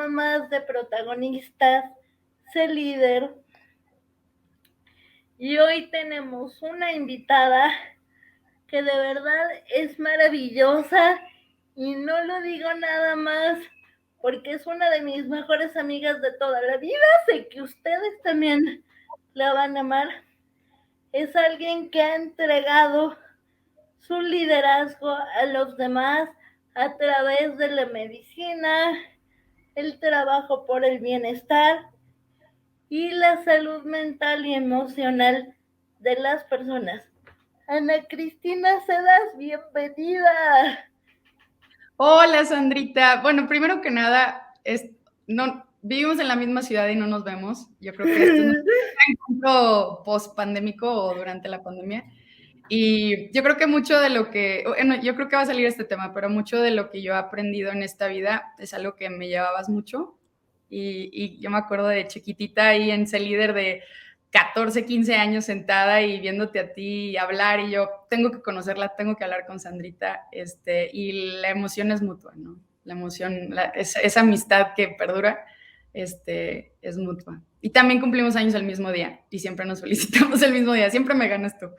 más de protagonistas, sé líder. Y hoy tenemos una invitada que de verdad es maravillosa y no lo digo nada más porque es una de mis mejores amigas de toda la vida. Sé que ustedes también la van a amar. Es alguien que ha entregado su liderazgo a los demás a través de la medicina, el trabajo por el bienestar y la salud mental y emocional de las personas. Ana Cristina Cedas, bienvenida. Hola, Sandrita. Bueno, primero que nada, no, vivimos en la misma ciudad y no nos vemos. Yo creo que esto es un encuentro post-pandémico o durante la pandemia. Y yo creo que mucho de lo que, bueno, yo creo que va a salir este tema, pero mucho de lo que yo he aprendido en esta vida es algo que me llevabas mucho. Y yo me acuerdo de chiquitita ahí en ser líder de 14, 15 años sentada y viéndote a ti hablar y yo tengo que conocerla, tengo que hablar con Sandrita, y la emoción es mutua, ¿no? La emoción, esa amistad que perdura, es mutua. Y también cumplimos años el mismo día y siempre nos felicitamos el mismo día, siempre me ganas tú.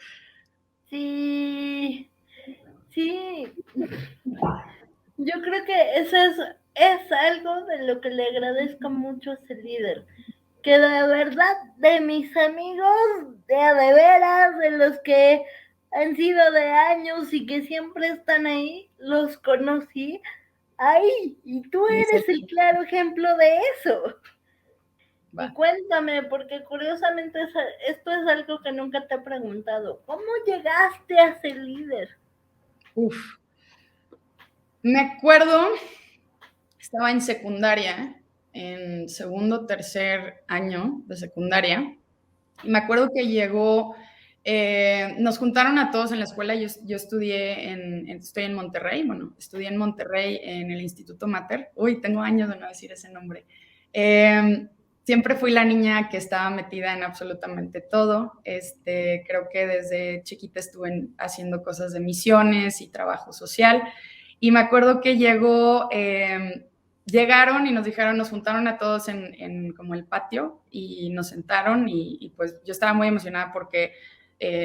Sí, sí. Yo creo que es algo de lo que le agradezco mucho a ese líder. Que de verdad, de mis amigos, de veras, de los que han sido de años y que siempre están ahí, los conocí ahí. Y tú eres el claro ejemplo de eso. Y Va. cuéntame, porque curiosamente esto es algo que nunca te he preguntado. ¿Cómo llegaste a ser líder? Uf. Me acuerdo, estaba en secundaria, en segundo, tercer año de secundaria, y me acuerdo que llegó, nos juntaron a todos en la escuela, yo estoy en Monterrey, bueno, estudié en Monterrey en el Instituto Mater, uy, tengo años de no decir ese nombre. Siempre fui la niña que estaba metida en absolutamente todo, creo que desde chiquita estuve haciendo cosas de misiones y trabajo social, y me acuerdo que llegaron y nos dijeron, nos juntaron a todos en como el patio y nos sentaron y pues yo estaba muy emocionada porque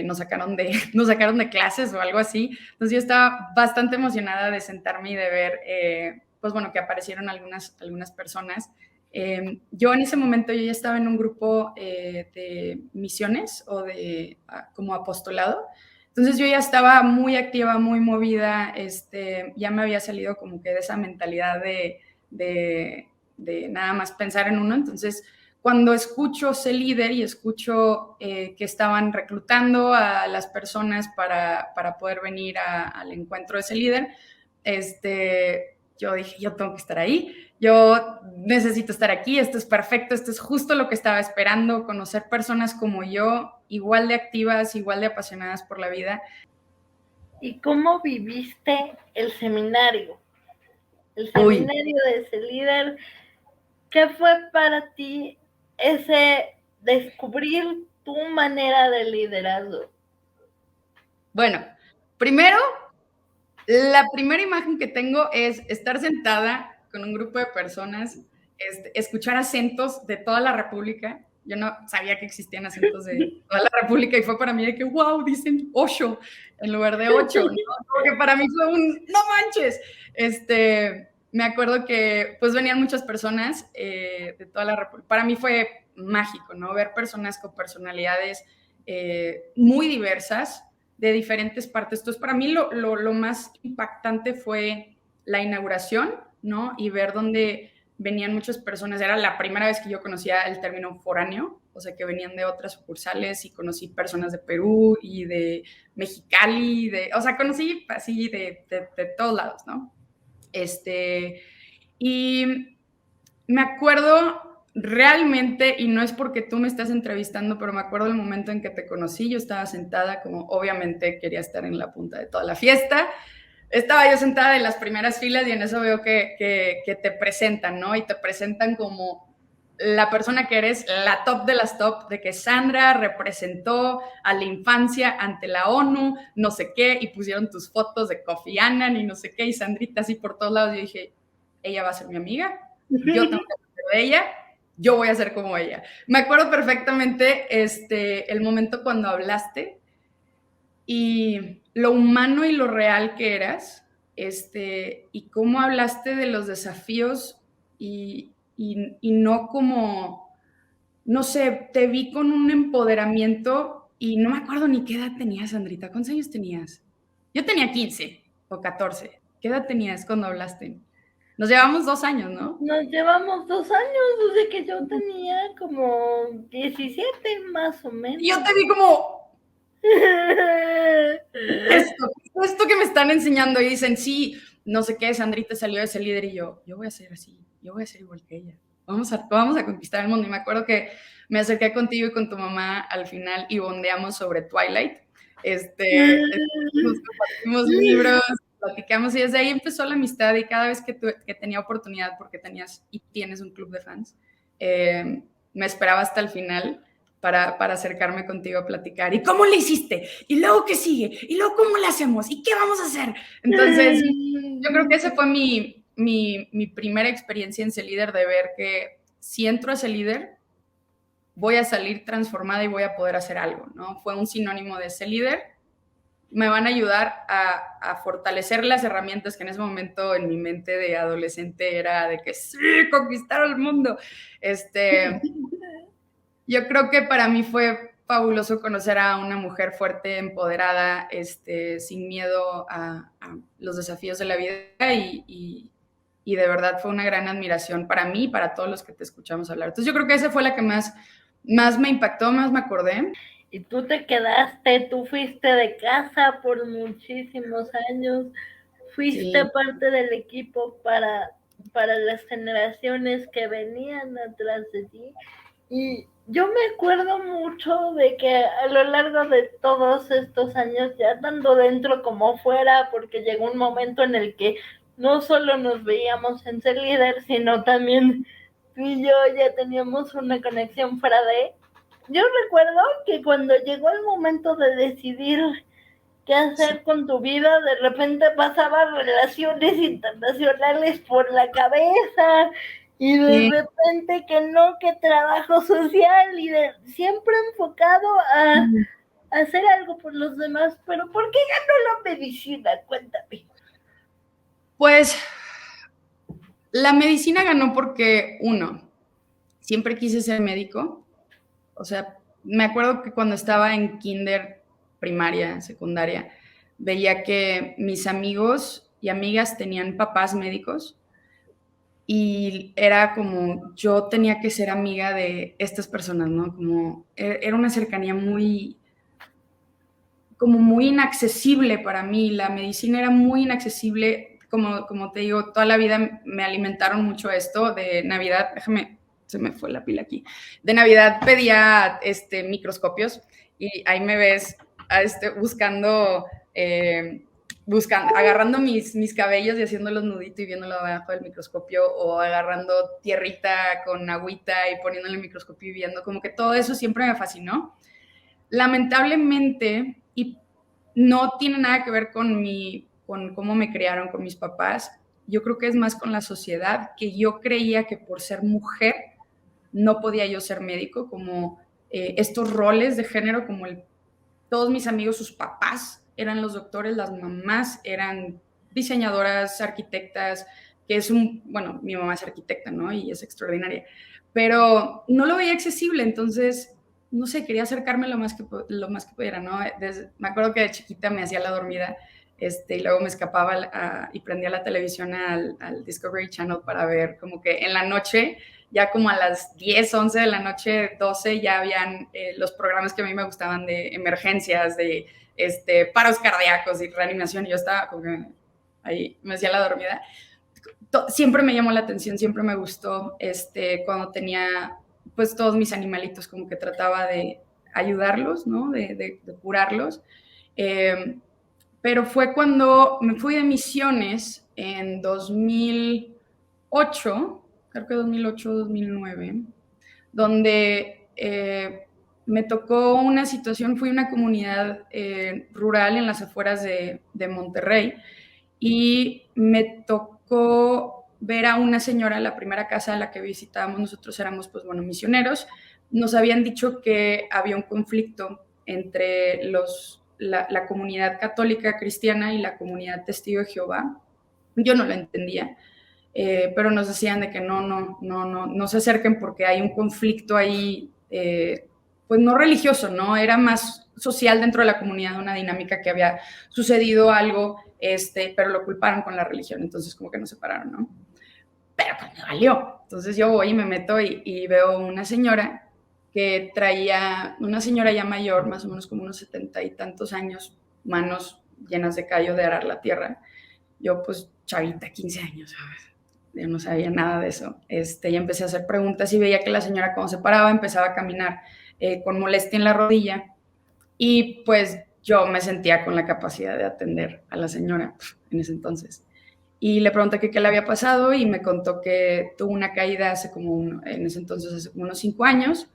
nos sacaron de clases o algo así. Entonces yo estaba bastante emocionada de sentarme y de ver, pues bueno, que aparecieron algunas personas. Yo en ese momento yo ya estaba en un grupo de misiones o de como apostolado. Entonces yo ya estaba muy activa, muy movida, ya me había salido como que de esa mentalidad de nada más pensar en uno. Entonces, cuando escucho ser líder y escucho que estaban reclutando a las personas para poder venir al encuentro de ese líder, yo dije, yo tengo que estar ahí, yo necesito estar aquí, esto es perfecto, esto es justo lo que estaba esperando, conocer personas como yo, igual de activas, igual de apasionadas por la vida. ¿Y cómo viviste el seminario? El Uy, seminario de ese líder. ¿Qué fue para ti ese descubrir tu manera de liderazgo? bueno, primero, la primera imagen que tengo es estar sentada con un grupo de personas, escuchar acentos de toda la República. Yo no sabía que existían acentos de toda la República y fue para mí de que, wow, dicen 8 en lugar de 8, ¿no? Porque para mí fue no manches. Me acuerdo que pues venían muchas personas de toda la República. Para mí fue mágico, ¿no? Ver personas con personalidades muy diversas, de diferentes partes. Entonces, para mí lo más impactante fue la inauguración, ¿no? Y ver dónde venían muchas personas. Era la primera vez que yo conocía el término foráneo, o sea, que venían de otras sucursales y conocí personas de Perú y de Mexicali, o sea, conocí así de todos lados, ¿no? Y me acuerdo realmente, y no es porque tú me estás entrevistando, pero me acuerdo el momento en que te conocí, yo estaba sentada como obviamente quería estar en la punta de toda la fiesta, estaba yo sentada en las primeras filas y en eso veo que te presentan, ¿no? Y te presentan como la persona que eres, la top de las top, de que Sandra representó a la infancia ante la ONU, no sé qué, y pusieron tus fotos de Kofi Annan y no sé qué, y Sandrita así por todos lados. Yo dije, ella va a ser mi amiga, yo tengo que aprender de ella, yo voy a ser como ella. Me acuerdo perfectamente el momento cuando hablaste y lo humano y lo real que eras, y cómo hablaste de los desafíos y no como, no sé, te vi con un empoderamiento y no me acuerdo ni qué edad tenías, Sandrita. ¿Cuántos años tenías? Yo tenía 15 o 14. ¿Qué edad tenías cuando hablaste? Nos llevamos 2 años, ¿no? Nos llevamos 2 años, desde que yo tenía como 17 más o Y yo menos. te vi como, esto que me están enseñando y dicen, sí, no sé qué, Sandrita salió de ese líder y yo voy a ser así, yo voy a ser igual que ella. Vamos a conquistar el mundo. Y me acuerdo que me acerqué contigo y con tu mamá al final y bondeamos sobre Twilight. Nos compartimos libros, platicamos y desde ahí empezó la amistad y cada vez que tenía oportunidad, porque tenías y tienes un club de fans, me esperaba hasta el final para acercarme contigo a platicar. ¿Y cómo le hiciste? ¿Y luego qué sigue? ¿Y luego cómo le hacemos? ¿Y qué vamos a hacer? Entonces, yo creo que esa fue mi primera experiencia en C-Líder, de ver que si entro a C-Líder, voy a salir transformada y voy a poder hacer algo, ¿no? Fue un sinónimo de C-Líder. Me van a ayudar a fortalecer las herramientas que en ese momento en mi mente de adolescente era de que sí, conquistar el mundo. Yo creo que para mí fue fabuloso conocer a una mujer fuerte, empoderada, sin miedo a los desafíos de la vida y de verdad fue una gran admiración para mí y para todos los que te escuchamos hablar. Entonces yo creo que esa fue la que más me impactó, más me acordé. Y tú te quedaste, tú fuiste de casa por muchísimos años, fuiste Sí. parte del equipo para las generaciones que venían atrás de ti. Y yo me acuerdo mucho de que a lo largo de todos estos años, ya tanto dentro como fuera, porque llegó un momento en el que no solo nos veíamos en ser líder, sino también tú y yo ya teníamos una conexión fuera de. Yo recuerdo que cuando llegó el momento de decidir qué hacer con tu vida, de repente pasaba relaciones internacionales por la cabeza y de Sí. repente que no, que trabajo social y siempre enfocado a hacer algo por los demás. Pero ¿por qué ganó la medicina? Cuéntame. Pues la medicina ganó porque, uno, siempre quise ser médico. O sea, me acuerdo que cuando estaba en kinder, primaria, secundaria, veía que mis amigos y amigas tenían papás médicos y era como yo tenía que ser amiga de estas personas, ¿no? Como era una cercanía como muy inaccesible para mí. La medicina era muy inaccesible. Como te digo, toda la vida me alimentaron mucho esto de Navidad. Déjame, se me fue la pila aquí. De Navidad pedía microscopios y ahí me ves buscando, agarrando mis cabellos y haciéndolos nudito y viéndolo debajo del microscopio, o agarrando tierrita con agüita y poniéndole el microscopio y viendo, como que todo eso siempre me fascinó. Lamentablemente, y no tiene nada que ver con cómo me criaron con mis papás, yo creo que es más con la sociedad, que yo creía que por ser mujer no podía yo ser médico, como estos roles de género, como todos mis amigos, sus papás eran los doctores, las mamás eran diseñadoras, arquitectas, que bueno, mi mamá es arquitecta, ¿no? Y es extraordinaria, pero no lo veía accesible, entonces no sé, quería acercarme lo más que pudiera, ¿no? Me acuerdo que de chiquita me hacía la dormida, y luego me escapaba y prendía la televisión al Discovery Channel para ver, como que en la noche, ya como a las 10, 11 de la noche, 12, ya habían los programas que a mí me gustaban de emergencias, de paros cardíacos y reanimación, y yo estaba como que ahí me hacía la dormida. Siempre me llamó la atención, siempre me gustó, cuando tenía pues todos mis animalitos, como que trataba de ayudarlos, ¿no? De curarlos. Pero fue cuando me fui de misiones en 2008, creo que 2008, 2009, donde me tocó una situación, fui a una comunidad rural en las afueras de Monterrey y me tocó ver a una señora, la primera casa a la que visitábamos, nosotros éramos, pues bueno, misioneros, nos habían dicho que había un conflicto entre la comunidad católica cristiana y la comunidad testigo de Jehová. Yo no lo entendía, pero nos decían de que no se acerquen porque hay un conflicto ahí, pues no religioso, ¿no? Era más social dentro de la comunidad, una dinámica que había sucedido algo, pero lo culparon con la religión, entonces como que nos separaron, ¿no? Pero pues me valió. Entonces yo voy y me meto y veo una señora que traía, una señora ya mayor, más o menos como unos 70 y tantos años, manos llenas de callo de arar la tierra. Yo pues chavita, 15 años, ¿sabes? Yo no sabía nada de eso. Y empecé a hacer preguntas y veía que la señora cuando se paraba empezaba a caminar con molestia en la rodilla y pues yo me sentía con la capacidad de atender a la señora en ese entonces. Y le pregunté qué le había pasado y me contó que tuvo una caída en ese entonces, hace como unos 5 años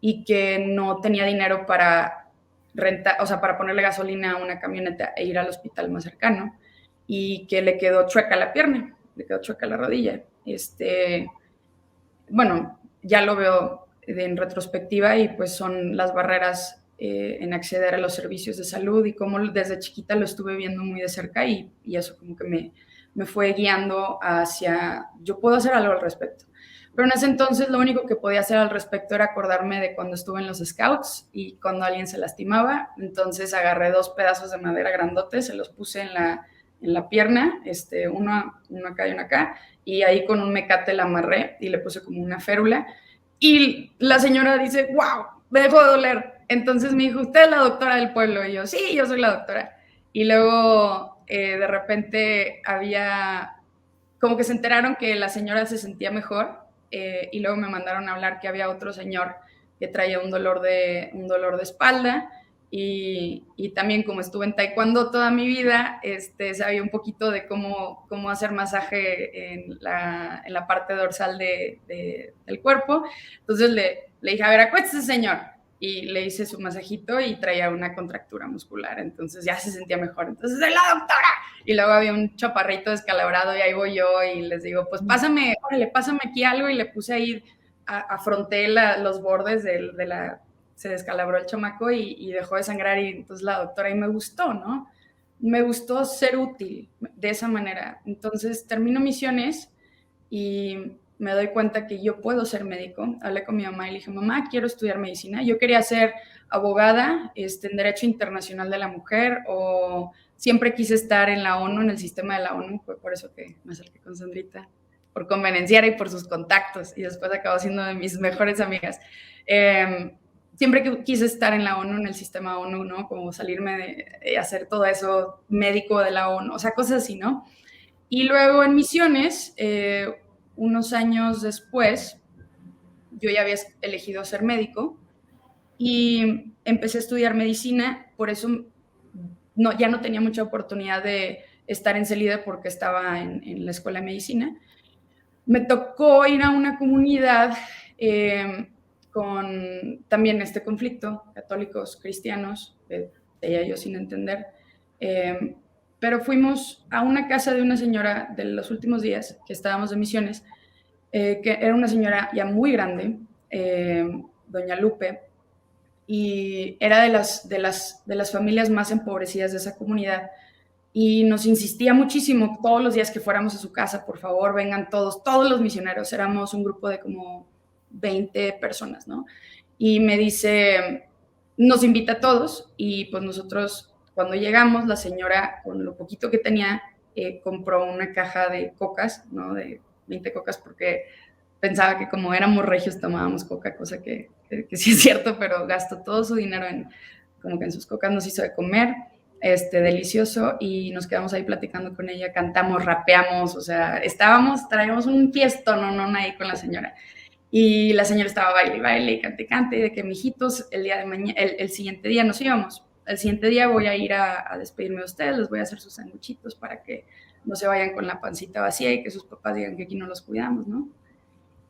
y que no tenía dinero para rentar, o sea, para ponerle gasolina a una camioneta e ir al hospital más cercano y que le quedó chueca la pierna, le quedó chueca la rodilla. Bueno, ya lo veo en retrospectiva y pues son las barreras en acceder a los servicios de salud y cómo desde chiquita lo estuve viendo muy de cerca y eso como que me fue guiando hacia, yo puedo hacer algo al respecto. Pero en ese entonces lo único que podía hacer al respecto era acordarme de cuando estuve en los scouts y cuando alguien se lastimaba. Entonces agarré 2 pedazos de madera grandotes, se los puse en la pierna, uno acá y uno acá, y ahí con un mecate la amarré y le puse como una férula. Y la señora dice, wow, me dejó de doler. Entonces me dijo, ¿usted es la doctora del pueblo? Y yo, sí, yo soy la doctora. Y luego de repente había, como que se enteraron que la señora se sentía mejor y luego me mandaron a hablar que había otro señor que traía un dolor de espalda y también como estuve en taekwondo toda mi vida, sabía un poquito de cómo hacer masaje en la parte dorsal del cuerpo. Entonces le dije, a ver, acuéstese, señor. Y le hice su masajito y traía una contractura muscular. Entonces ya se sentía mejor. Entonces, ¡soy la doctora! Y luego había un chaparrito descalabrado y ahí voy yo y les digo, pues pásame, órale, pásame aquí algo. Y le puse ahí, afronté los bordes de la se descalabró el chamaco y dejó de sangrar y entonces la doctora y me gustó, ¿no? Me gustó ser útil de esa manera. Entonces termino misiones y me doy cuenta que yo puedo ser médico. Hablé con mi mamá y le dije, mamá, quiero estudiar medicina. Yo quería ser abogada en Derecho Internacional de la Mujer o siempre quise estar en la ONU, en el sistema de la ONU. Fue por eso que me acerqué con Sandrita, por convenenciar y por sus contactos. Y después acabó siendo de mis mejores amigas. Siempre quise estar en la ONU, en el sistema ONU, ¿no? Como salirme de hacer todo eso médico de la ONU, o sea, cosas así, ¿no? Y luego en misiones, unos años después, yo ya había elegido ser médico y empecé a estudiar medicina, por eso ya no tenía mucha oportunidad de estar en Celida porque estaba en la escuela de medicina. Me tocó ir a una comunidad con también este conflicto, católicos, cristianos, ella y yo sin entender, pero fuimos a una casa de una señora de los últimos días que estábamos de misiones, que era una señora ya muy grande, doña Lupe, y era de las familias más empobrecidas de esa comunidad, y nos insistía muchísimo todos los días que fuéramos a su casa, por favor, vengan todos los misioneros, éramos un grupo de como 20 personas, ¿no? Y me dice, nos invita a todos y pues nosotros cuando llegamos, la señora con lo poquito que tenía, compró una caja de cocas, ¿no? De 20 cocas porque pensaba que como éramos regios tomábamos coca, cosa que sí es cierto, pero gastó todo su dinero como que en sus cocas, nos hizo de comer, delicioso, y nos quedamos ahí platicando con ella, cantamos, rapeamos, o sea, traíamos un fiestón, no, ahí con la señora. Y la señora estaba baile y cante, y de que, mijitos, el siguiente día nos íbamos. El siguiente día voy a ir a despedirme de ustedes, les voy a hacer sus sanguchitos para que no se vayan con la pancita vacía y que sus papás digan que aquí no los cuidamos, ¿no?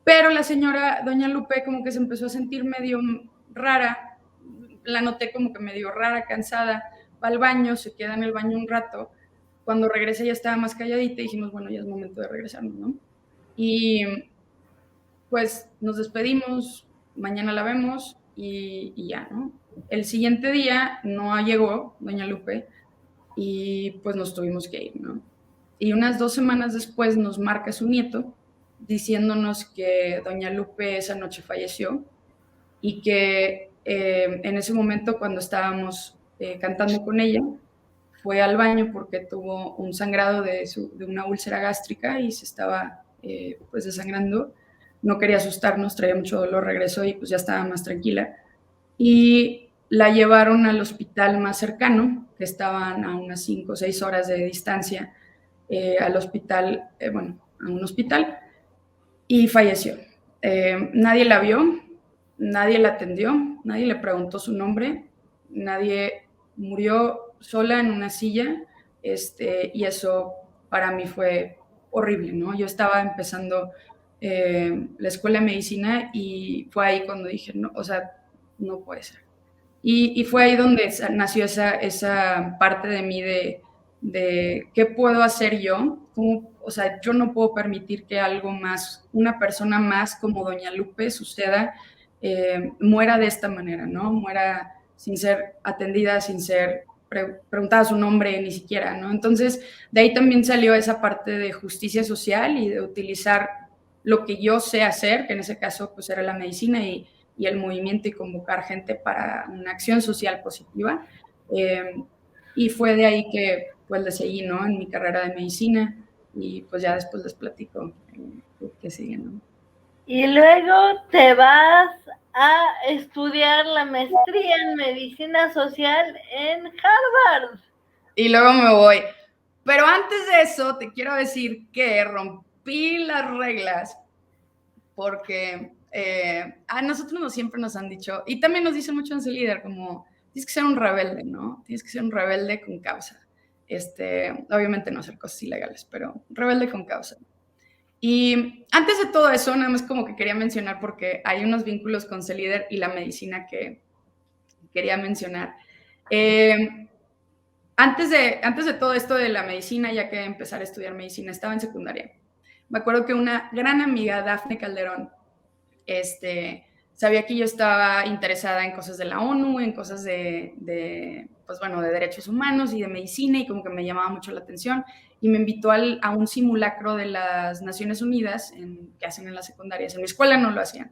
Pero la señora, doña Lupe, como que se empezó a sentir medio rara, la noté como que medio rara, cansada, va al baño, se queda en el baño un rato, cuando regresa ya estaba más calladita y dijimos, bueno, ya es momento de regresarnos, ¿no? Y pues nos despedimos, mañana la vemos y ya, ¿no? El siguiente día no llegó doña Lupe y pues nos tuvimos que ir, ¿no? Y unas 2 semanas después nos marca su nieto diciéndonos que doña Lupe esa noche falleció y que en ese momento cuando estábamos cantando con ella, fue al baño porque tuvo un sangrado de una úlcera gástrica y se estaba pues desangrando. No quería asustarnos, traía mucho dolor, regresó y pues ya estaba más tranquila. Y la llevaron al hospital más cercano, que estaban a unas 5 o 6 horas de distancia, al hospital, bueno, a un hospital, y falleció. Nadie la vio, nadie la atendió, nadie le preguntó su nombre, nadie murió sola en una silla, y eso para mí fue horrible, ¿no? Yo estaba empezando la escuela de medicina y fue ahí cuando dije, no, o sea, no puede ser. Y fue ahí donde nació esa parte de mí de qué puedo hacer yo. ¿Cómo, o sea, yo no puedo permitir que algo más, una persona más como doña Lupe suceda, muera de esta manera, ¿no? Muera sin ser atendida, sin ser preguntada su nombre ni siquiera, ¿no? Entonces, de ahí también salió esa parte de justicia social y de utilizar lo que yo sé hacer, que en ese caso pues era la medicina y el movimiento y convocar gente para una acción social positiva. Eh, y fue de ahí que pues le seguí, ¿no? En mi carrera de medicina y pues ya después les platico qué sigue, ¿no? Y luego te vas a estudiar la maestría en medicina social en Harvard. Y luego me voy. Pero antes de eso, te quiero decir que rompí las reglas porque a nosotros siempre nos han dicho, y también nos dicen mucho en C-Líder, como tienes que ser un rebelde, ¿no? Tienes que ser un rebelde con causa. Obviamente no hacer cosas ilegales, pero rebelde con causa. Y antes de todo eso, nada más como que quería mencionar, porque hay unos vínculos con C-Líder y la medicina que quería mencionar. Antes de todo esto de la medicina, ya que empezar a estudiar medicina, estaba en secundaria. Me acuerdo que una gran amiga, Dafne Calderón, sabía que yo estaba interesada en cosas de la ONU, en cosas pues bueno, de derechos humanos y de medicina, y como que me llamaba mucho la atención, y me invitó a un simulacro de las Naciones Unidas que hacen en las secundarias. En mi escuela no lo hacían,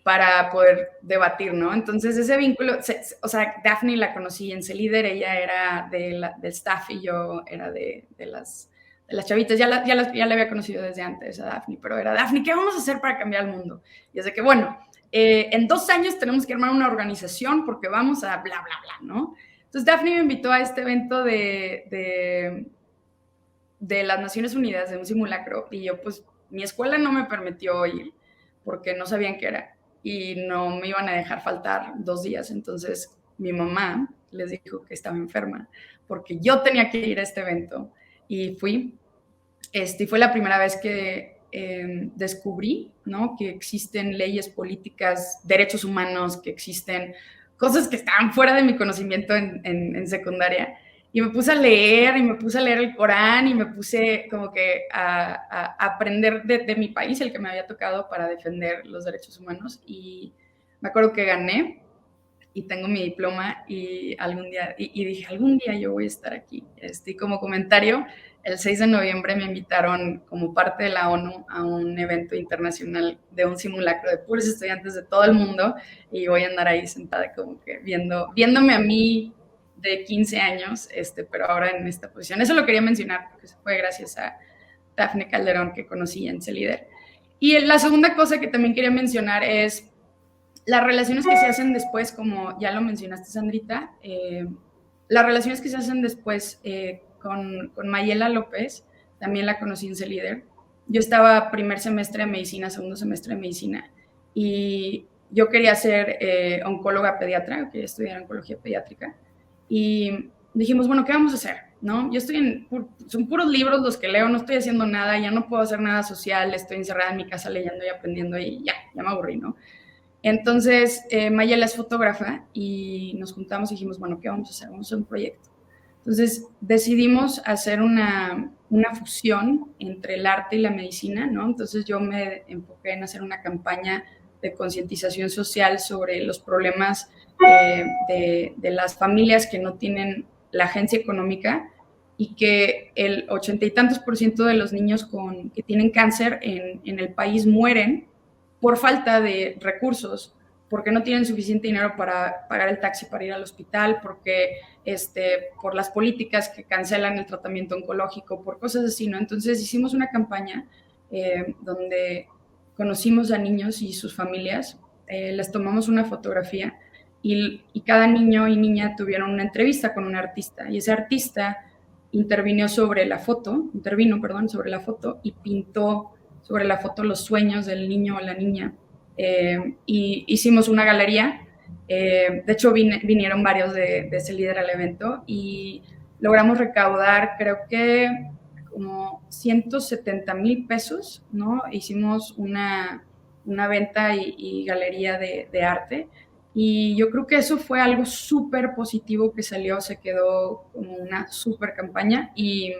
para poder debatir, ¿no? Entonces ese vínculo, o sea, Daphne la conocí en C-Líder, ella era del staff y yo era de las chavitas. Ya la había conocido desde antes a Daphne, pero era Daphne, ¿qué vamos a hacer para cambiar el mundo? Y es de que, bueno, en 2 años tenemos que armar una organización porque vamos a bla, bla, bla, ¿no? Entonces Daphne me invitó a este evento de las Naciones Unidas, de un simulacro, y yo pues mi escuela no me permitió ir porque no sabían qué era y no me iban a dejar faltar 2 días. Entonces mi mamá les dijo que estaba enferma porque yo tenía que ir a este evento y fui. Fue la primera vez que descubrí, ¿no? Que existen leyes políticas, derechos humanos, que existen cosas que estaban fuera de mi conocimiento en secundaria. Y me puse a leer, y me puse a leer el Corán, y me puse como que a aprender de mi país, el que me había tocado, para defender los derechos humanos. Y me acuerdo que gané, y tengo mi diploma, y algún día, y dije, algún día yo voy a estar aquí. Como comentario, el 6 de noviembre me invitaron como parte de la ONU a un evento internacional de un simulacro de puros estudiantes de todo el mundo, y voy a andar ahí sentada como que viéndome a mí de 15 años, pero ahora en esta posición. Eso lo quería mencionar porque fue gracias a Dafne Calderón, que conocí en C-Líder. Y la segunda cosa que también quería mencionar es las relaciones que se hacen después, como ya lo mencionaste, Sandrita, las relaciones que se hacen después con Mayela López, también la conocí en C-Líder. Yo estaba primer semestre de medicina, segundo semestre de medicina, y yo quería ser oncóloga pediatra, quería estudiar oncología pediátrica, y dijimos, bueno, ¿qué vamos a hacer? ¿No? Yo son puros libros los que leo, no estoy haciendo nada, ya no puedo hacer nada social, estoy encerrada en mi casa leyendo y aprendiendo, y ya me aburrí, ¿no? Entonces, Mayela es fotógrafa y nos juntamos y dijimos, bueno, ¿qué vamos a hacer? Vamos a hacer un proyecto. Entonces, decidimos hacer una fusión entre el arte y la medicina, ¿no? Entonces yo me enfoqué en hacer una campaña de concientización social sobre los problemas de las familias que no tienen la agencia económica y que el 80 y tantos por ciento de los niños que tienen cáncer en el país mueren por falta de recursos, porque no tienen suficiente dinero para pagar el taxi para ir al hospital, porque por las políticas que cancelan el tratamiento oncológico, por cosas así, ¿no? Entonces hicimos una campaña donde conocimos a niños y sus familias, les tomamos una fotografía y cada niño y niña tuvieron una entrevista con un artista y ese artista intervino, perdón, sobre la foto y pintó sobre la foto los sueños del niño o la niña. Y hicimos una galería. De hecho, vinieron varios de ese líder al evento y logramos recaudar, creo que como 170,000 pesos, ¿no? Hicimos una venta y galería de arte. Y yo creo que eso fue algo súper positivo que salió, se quedó como una súper campaña y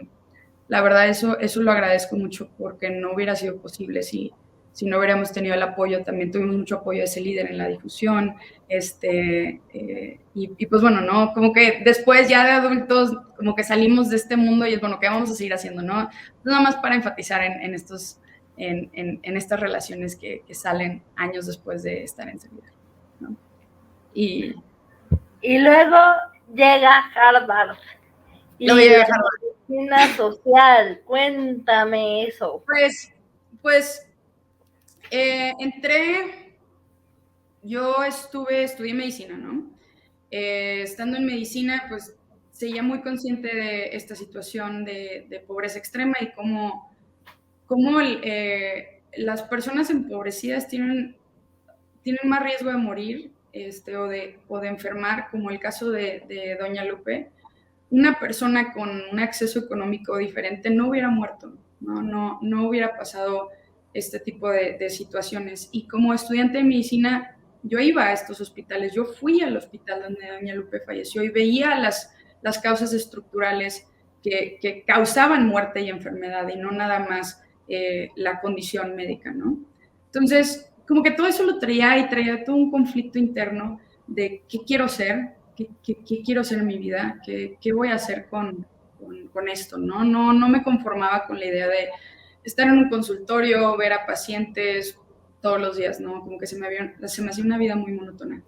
la verdad eso lo agradezco mucho porque no hubiera sido posible si no hubiéramos tenido el apoyo. También tuvimos mucho apoyo de ese líder en la difusión, y pues bueno, ¿no? Como que después ya de adultos, como que salimos de este mundo y es bueno, ¿qué vamos a seguir haciendo, no? Nada más para enfatizar en estas relaciones que salen años después de estar en seguridad, ¿no? Y luego llega Harvard. Y medicina social, cuéntame eso. Pues estudié medicina, ¿no? Estando en medicina, pues seguía muy consciente de esta situación de pobreza extrema y cómo las personas empobrecidas tienen más riesgo de morir o de enfermar, como el caso de Doña Lupe. Una persona con un acceso económico diferente no hubiera muerto, no hubiera pasado este tipo de situaciones. Y como estudiante de medicina, yo iba a estos hospitales, yo fui al hospital donde Doña Lupe falleció y veía las causas estructurales que causaban muerte y enfermedad y no nada más la condición médica, ¿no? Entonces, como que todo eso lo traía todo un conflicto interno de qué quiero ser, qué quiero hacer en mi vida, qué voy a hacer con esto, ¿no? No me conformaba con la idea de estar en un consultorio, ver a pacientes todos los días, ¿no? Como que se me hacía una vida muy monótona.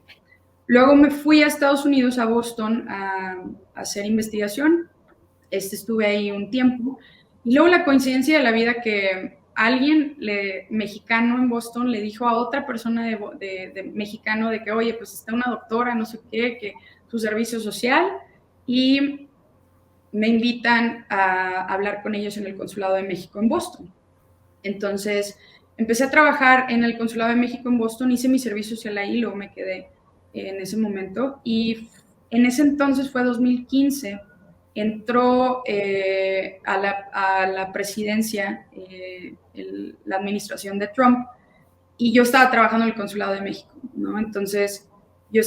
Luego me fui a Estados Unidos, a Boston, a hacer investigación. Estuve ahí un tiempo. Y luego la coincidencia de la vida que alguien mexicano en Boston le dijo a otra persona de mexicano de que, oye, pues está una doctora, no sé qué, que su servicio social, y me invitan a hablar con ellos en el Consulado de México en Boston. Entonces, empecé a trabajar en el Consulado de México en Boston, hice mi servicio social ahí, luego me quedé en ese momento, y en ese entonces fue 2015, entró a la presidencia la administración de Trump, y yo estaba trabajando en el Consulado de México, ¿no? Entonces, yo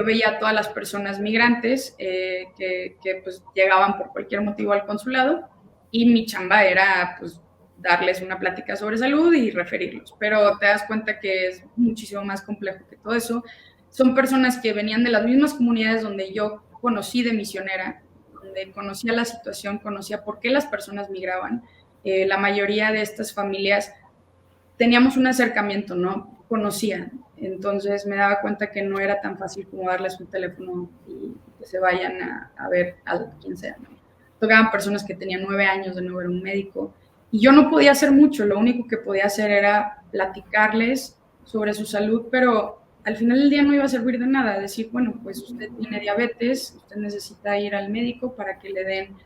veía a todas las personas migrantes que pues llegaban por cualquier motivo al consulado, y mi chamba era pues darles una plática sobre salud y referirlos, pero te das cuenta que es muchísimo más complejo que todo eso. Son personas que venían de las mismas comunidades donde yo conocí de misionera, donde conocía la situación, conocía por qué las personas migraban. La mayoría de estas familias teníamos un acercamiento, ¿no? Conocían. Entonces me daba cuenta que no era tan fácil como darles un teléfono y que se vayan a ver a quien sea, ¿no? Tocaban personas que tenían 9 años de no ver a un médico y yo no podía hacer mucho, lo único que podía hacer era platicarles sobre su salud, pero al final del día no iba a servir de nada, decir, bueno, pues usted tiene diabetes, usted necesita ir al médico para que le den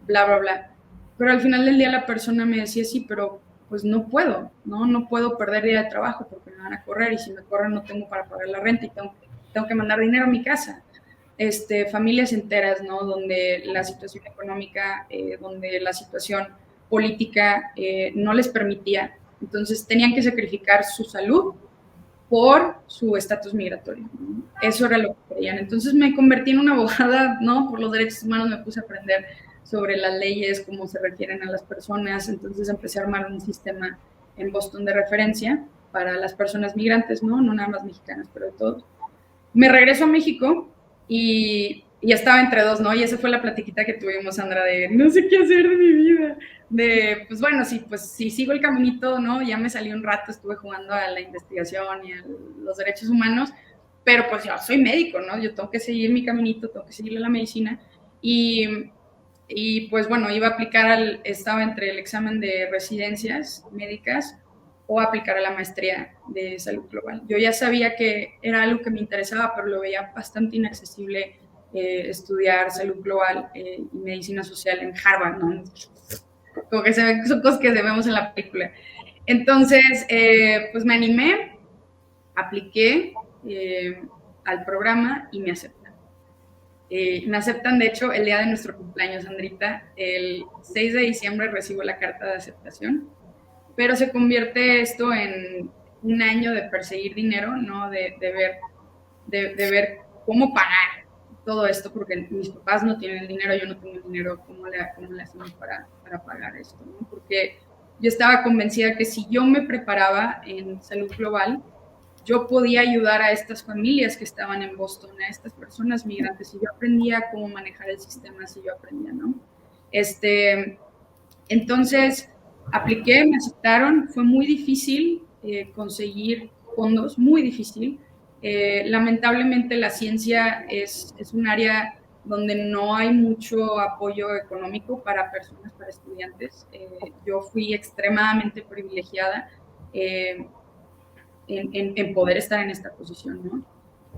bla, bla, bla. Pero al final del día la persona me decía, sí, pero pues no puedo perder día de trabajo porque me van a correr y si me corren no tengo para pagar la renta y tengo que mandar dinero a mi casa. Familias enteras, ¿no? Donde la situación económica, donde la situación política no les permitía. Entonces tenían que sacrificar su salud por su estatus migratorio, ¿no? Eso era lo que querían. Entonces me convertí en una abogada, ¿no? Por los derechos humanos me puse a aprender sobre las leyes, cómo se refieren a las personas. Entonces empecé a armar un sistema en Boston de referencia para las personas migrantes, ¿no? No nada más mexicanas, pero de todos. Me regreso a México y estaba entre dos, ¿no? Y esa fue la platiquita que tuvimos, Sandra, de no sé qué hacer de mi vida. De, pues bueno, sí, pues si sigo el caminito, ¿no? Ya me salí un rato, estuve jugando a la investigación y a los derechos humanos, pero pues yo soy médico, ¿no? Yo tengo que seguir mi caminito, tengo que seguir la medicina. Y pues bueno, iba a aplicar, estaba entre el examen de residencias médicas o aplicar a la maestría de salud global. Yo ya sabía que era algo que me interesaba, pero lo veía bastante inaccesible estudiar salud global y medicina social en Harvard, ¿no? Como que son cosas que vemos en la película. Entonces, pues me animé, apliqué al programa y me aceptaron. Me aceptan, de hecho, el día de nuestro cumpleaños, Sandrita. El 6 de diciembre recibo la carta de aceptación, pero se convierte esto en un año de perseguir dinero, ¿no? De ver cómo pagar todo esto, porque mis papás no tienen el dinero, yo no tengo el dinero, ¿cómo le hacemos para pagar esto, ¿no? Porque yo estaba convencida que si yo me preparaba en salud global, yo podía ayudar a estas familias que estaban en Boston, a estas personas migrantes, y yo aprendía cómo manejar el sistema, si yo aprendía, ¿no? Entonces, apliqué, me aceptaron, fue muy difícil conseguir fondos, muy difícil. Lamentablemente la ciencia es un área donde no hay mucho apoyo económico para personas, para estudiantes. Yo fui extremadamente privilegiada en poder estar en esta posición, ¿no?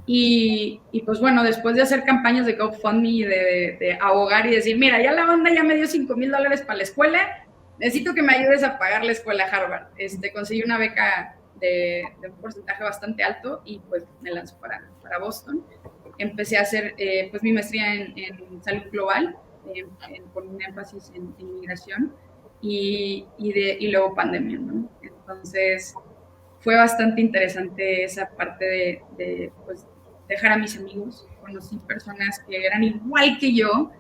Y pues bueno, después de hacer campañas de GoFundMe y de abogar y decir, mira, ya la banda ya me dio $5,000 para la escuela, necesito que me ayudes a pagar la escuela Harvard. Conseguí una beca de un porcentaje bastante alto y pues me lanzo para Boston. Empecé a hacer pues mi maestría en salud global, con un énfasis en inmigración y luego pandemia, ¿no? Entonces fue bastante interesante esa parte de pues, dejar a mis amigos. Conocí personas que eran igual que yo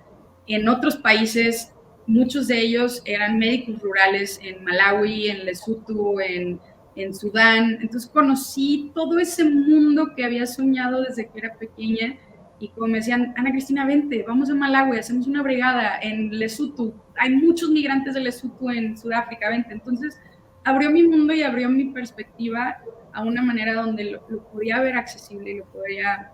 en otros países. Muchos de ellos eran médicos rurales en Malawi, en Lesotho, en Sudán. Entonces conocí todo ese mundo que había soñado desde que era pequeña. Y como me decían, Ana Cristina, vente, vamos a Malawi, hacemos una brigada en Lesotho. Hay muchos migrantes de Lesotho en Sudáfrica, vente. Entonces, abrió mi mundo y abrió mi perspectiva a una manera donde lo podía ver accesible y lo podía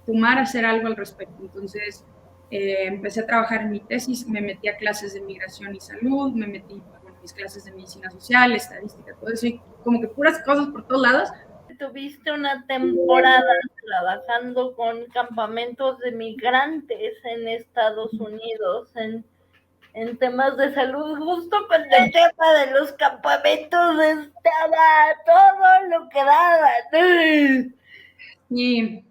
tomar, hacer algo al respecto. Entonces, empecé a trabajar en mi tesis, me metí a clases de migración y salud, me metí en mis clases de medicina social, estadística, todo eso, y como que puras cosas por todos lados. Tuviste una temporada trabajando con campamentos de migrantes en Estados Unidos, en temas de salud, justo cuando el tema de los campamentos estaba todo lo que daba. Y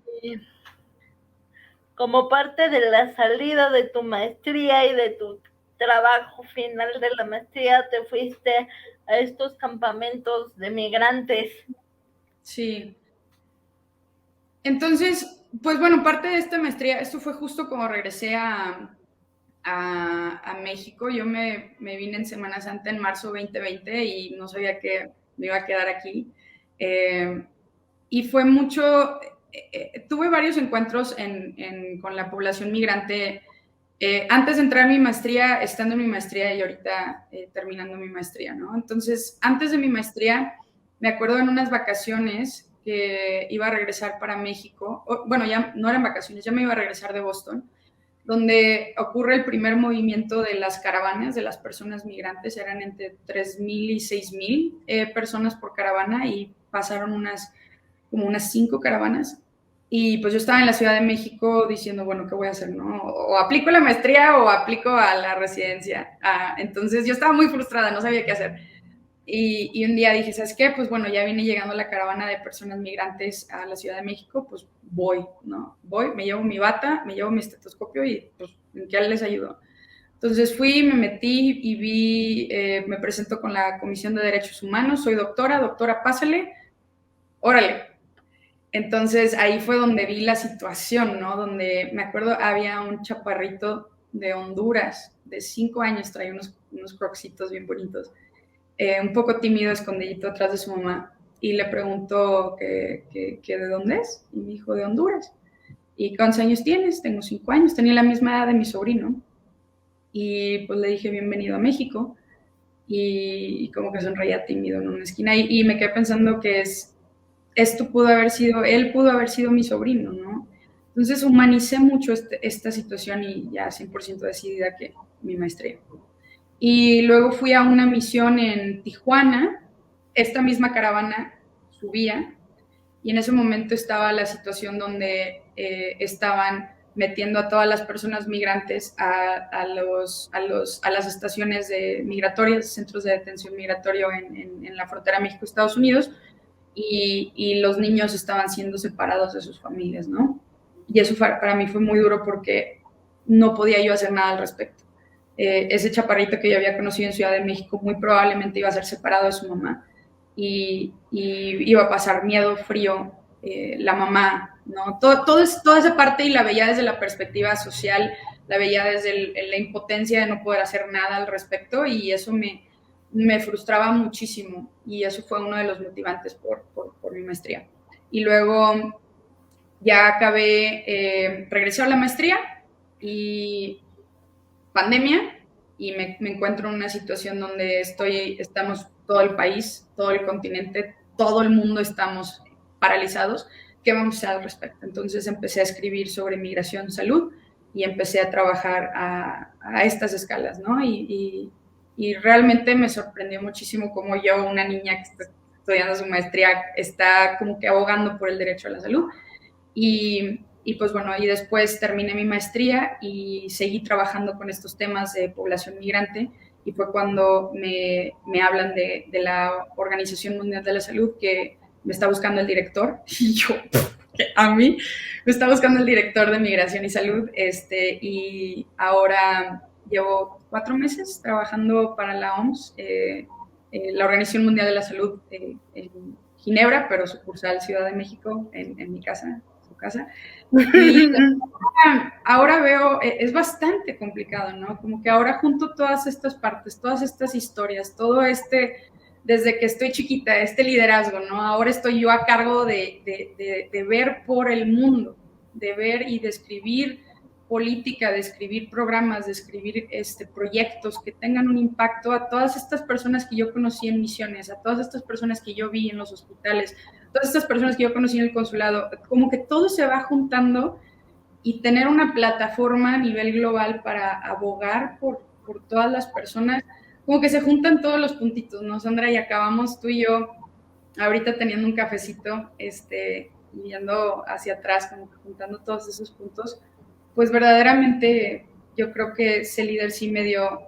como parte de la salida de tu maestría y de tu trabajo final de la maestría, te fuiste a estos campamentos de migrantes. Sí. Entonces, pues bueno, parte de esta maestría, esto fue justo como regresé a México. Yo me vine en Semana Santa en marzo 2020 y no sabía que me iba a quedar aquí. Y fue mucho, tuve varios encuentros con la población migrante antes de entrar a mi maestría, estando en mi maestría y ahorita terminando mi maestría, ¿no? Entonces, antes de mi maestría, me acuerdo en unas vacaciones que iba a regresar para México, bueno, ya no eran vacaciones, ya me iba a regresar de Boston, donde ocurre el primer movimiento de las caravanas de las personas migrantes. Eran entre 3,000 y 6,000 personas por caravana y pasaron como unas 5 caravanas. Y pues yo estaba en la Ciudad de México diciendo, bueno, ¿qué voy a hacer? ¿No? O aplico la maestría o aplico a la residencia. Entonces yo estaba muy frustrada, no sabía qué hacer. Y un día dije, ¿sabes qué? Pues bueno, ya viene llegando la caravana de personas migrantes a la Ciudad de México, pues voy, ¿no? Voy, me llevo mi bata, me llevo mi estetoscopio y pues ¿en qué les ayudo? Entonces fui, me metí y me presento con la Comisión de Derechos Humanos, soy doctora, pásale, órale. Entonces ahí fue donde vi la situación, ¿no? Donde me acuerdo había un chaparrito de Honduras, de 5 años, traía unos crocsitos bien bonitos, un poco tímido, escondidito atrás de su mamá, y le preguntó que de dónde es, y me dijo, de Honduras. ¿Y cuántos años tienes? Tengo 5 años, tenía la misma edad de mi sobrino. Y pues le dije, bienvenido a México, y como que sonreía tímido en una esquina, y me quedé pensando que esto pudo haber sido, él pudo haber sido mi sobrino, ¿no? Entonces humanicé mucho esta situación y ya 100% decidida que mi maestría. Y luego fui a una misión en Tijuana, esta misma caravana subía, y en ese momento estaba la situación donde estaban metiendo a todas las personas migrantes a las estaciones migratorias, centros de detención migratorio en la frontera México-Estados Unidos, y los niños estaban siendo separados de sus familias, ¿no? Y eso para mí fue muy duro porque no podía yo hacer nada al respecto. Ese chaparrito que yo había conocido en Ciudad de México muy probablemente iba a ser separado de su mamá y iba a pasar miedo, frío, la mamá, ¿no? Toda esa parte, y la veía desde la perspectiva social, la veía desde la impotencia de no poder hacer nada al respecto, y eso me frustraba muchísimo, y eso fue uno de los motivantes por mi maestría. Y luego ya acabé, regresé a la maestría y pandemia, y me encuentro en una situación donde estamos todo el país, todo el continente, todo el mundo estamos paralizados. ¿Qué vamos a hacer al respecto? Entonces empecé a escribir sobre migración, salud, y empecé a trabajar a estas escalas, ¿no? Y realmente me sorprendió muchísimo cómo yo, una niña que está estudiando su maestría, está como que abogando por el derecho a la salud. Y pues bueno, y después terminé mi maestría y seguí trabajando con estos temas de población migrante, y fue cuando me hablan de la Organización Mundial de la Salud, que me está buscando el director, y yo, a mí, me está buscando el director de Migración y Salud, y ahora llevo 4 meses trabajando para la OMS, la Organización Mundial de la Salud, en Ginebra, pero sucursal Ciudad de México, en mi casa, su casa. Y ahora veo, es bastante complicado, ¿no? Como que ahora junto todas estas partes, todas estas historias, todo desde que estoy chiquita, este liderazgo, ¿no? Ahora estoy yo a cargo de ver por el mundo, de ver y de escribir política, de escribir programas, de escribir proyectos que tengan un impacto a todas estas personas que yo conocí en misiones, a todas estas personas que yo vi en los hospitales, todas estas personas que yo conocí en el consulado, como que todo se va juntando, y tener una plataforma a nivel global para abogar por todas las personas, como que se juntan todos los puntitos, ¿no, Sandra? Y acabamos tú y yo ahorita teniendo un cafecito, viendo hacia atrás, como que juntando todos esos puntos. Pues verdaderamente yo creo que Sé Líder sí me dio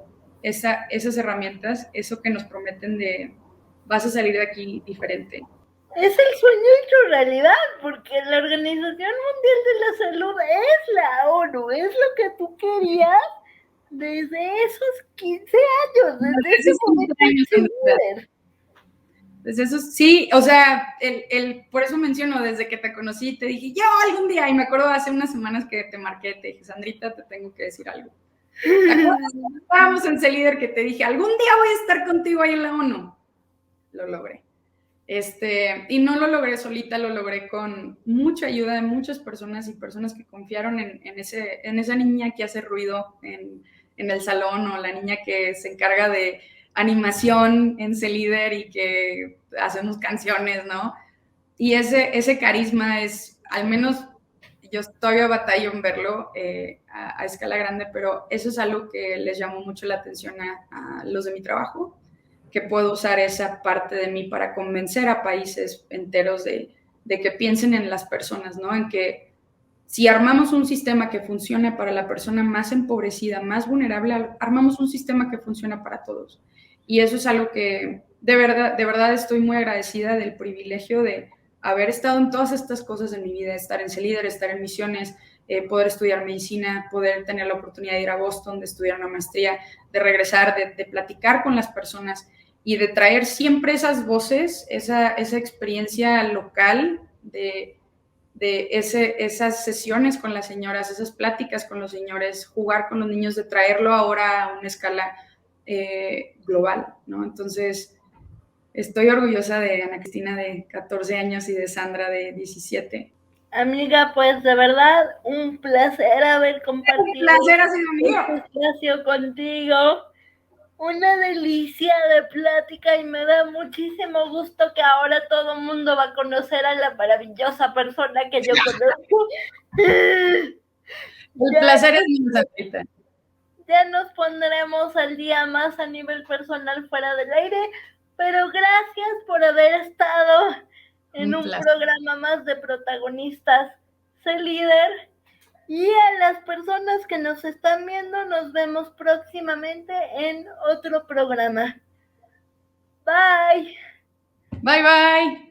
esas herramientas, eso que nos prometen de vas a salir de aquí diferente. Es el sueño hecho realidad, porque la Organización Mundial de la Salud es la ONU, es lo que tú querías desde esos 15 años, desde ese momento líder. Pues eso sí, o sea, por eso menciono, desde que te conocí, te dije, yo algún día, y me acuerdo hace unas semanas que te marqué, te dije, Sandrita, te tengo que decir algo. ¿Te acuerdas? Estábamos en Sé Líder, que te dije, algún día voy a estar contigo ahí en la ONU. Lo logré. Y no lo logré solita, lo logré con mucha ayuda de muchas personas, y personas que confiaron en esa niña que hace ruido en el salón, o la niña que se encarga de animación en Sé Líder y que hacemos canciones, ¿no? Y ese carisma es, al menos yo todavía batallo en verlo a escala grande, pero eso es algo que les llamó mucho la atención a los de mi trabajo, que puedo usar esa parte de mí para convencer a países enteros de que piensen en las personas, ¿no? En que si armamos un sistema que funcione para la persona más empobrecida, más vulnerable, armamos un sistema que funciona para todos. Y eso es algo que de verdad estoy muy agradecida del privilegio de haber estado en todas estas cosas en mi vida, estar en Sé Líder, estar en misiones, poder estudiar medicina, poder tener la oportunidad de ir a Boston, de estudiar una maestría, de regresar, de platicar con las personas, y de traer siempre esas voces, esa experiencia local de esas sesiones con las señoras, esas pláticas con los señores, jugar con los niños, de traerlo ahora a una escala global, ¿no? Entonces, estoy orgullosa de Ana Cristina de 14 años y de Sandra de 17. Amiga, pues de verdad, un placer haber compartido Un placer ha sido mío. este espacio contigo. Una delicia de plática y me da muchísimo gusto que ahora todo el mundo va a conocer a la maravillosa persona que yo conozco. El placer es mío, Sandrita. Ya nos pondremos al día más a nivel personal fuera del aire, pero gracias por haber estado en un programa más de protagonistas. Sé líder. Y a las personas que nos están viendo, nos vemos próximamente en otro programa. Bye. Bye, bye.